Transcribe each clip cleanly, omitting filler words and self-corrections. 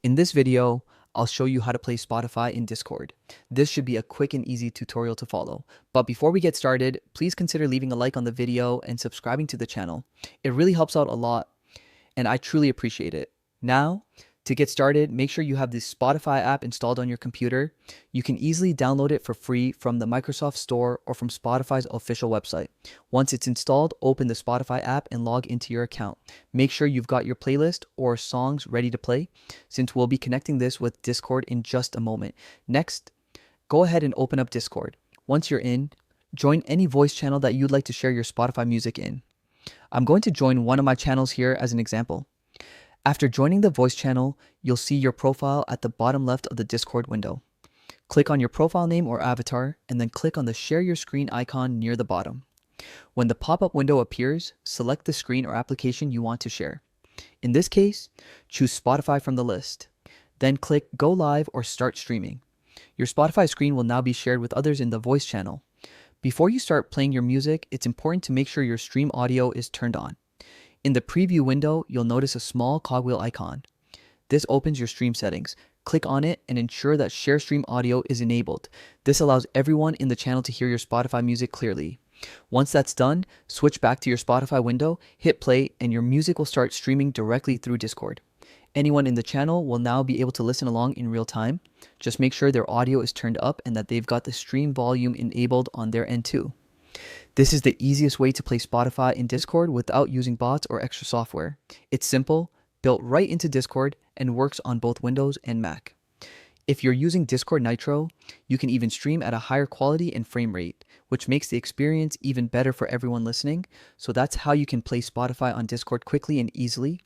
In this video, I'll show you how to play Spotify in Discord. This should be a quick and easy tutorial to follow. But before we get started, please consider leaving a like on the video and subscribing to the channel. It really helps out a lot and I truly appreciate it. Now, to get started, make sure you have the Spotify app installed on your computer. You can easily download it for free from the Microsoft Store or from Spotify's official website. Once it's installed, open the Spotify app and log into your account. Make sure you've got your playlist or songs ready to play, since we'll be connecting this with Discord in just a moment. Next, go ahead and open up Discord. Once you're in, join any voice channel that you'd like to share your Spotify music in. I'm going to join one of my channels here as an example. After joining the voice channel, you'll see your profile at the bottom left of the Discord window. Click on your profile name or avatar, and then click on the share your screen icon near the bottom. When the pop-up window appears, select the screen or application you want to share. In this case, choose Spotify from the list. Then click Go Live or Start Streaming. Your Spotify screen will now be shared with others in the voice channel. Before you start playing your music, it's important to make sure your stream audio is turned on. In the preview window, you'll notice a small cogwheel icon. This opens your stream settings. Click on it and ensure that Share Stream Audio is enabled. This allows everyone in the channel to hear your Spotify music clearly. Once that's done, switch back to your Spotify window, hit play, and your music will start streaming directly through Discord. Anyone in the channel will now be able to listen along in real time. Just make sure their audio is turned up and that they've got the stream volume enabled on their end too. This is the easiest way to play Spotify in Discord without using bots or extra software. It's simple, built right into Discord, and works on both Windows and Mac. If you're using Discord Nitro, you can even stream at a higher quality and frame rate, which makes the experience even better for everyone listening. So that's how you can play Spotify on Discord quickly and easily.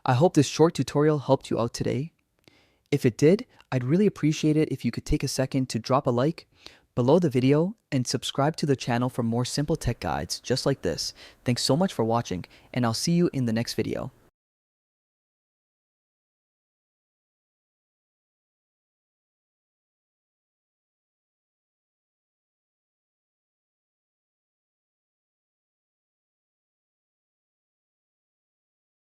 I hope this short tutorial helped you out today. If it did, I'd really appreciate it if you could take a second to drop a like below the video and subscribe to the channel for more simple tech guides just like this. Thanks so much for watching, and I'll see you in the next video.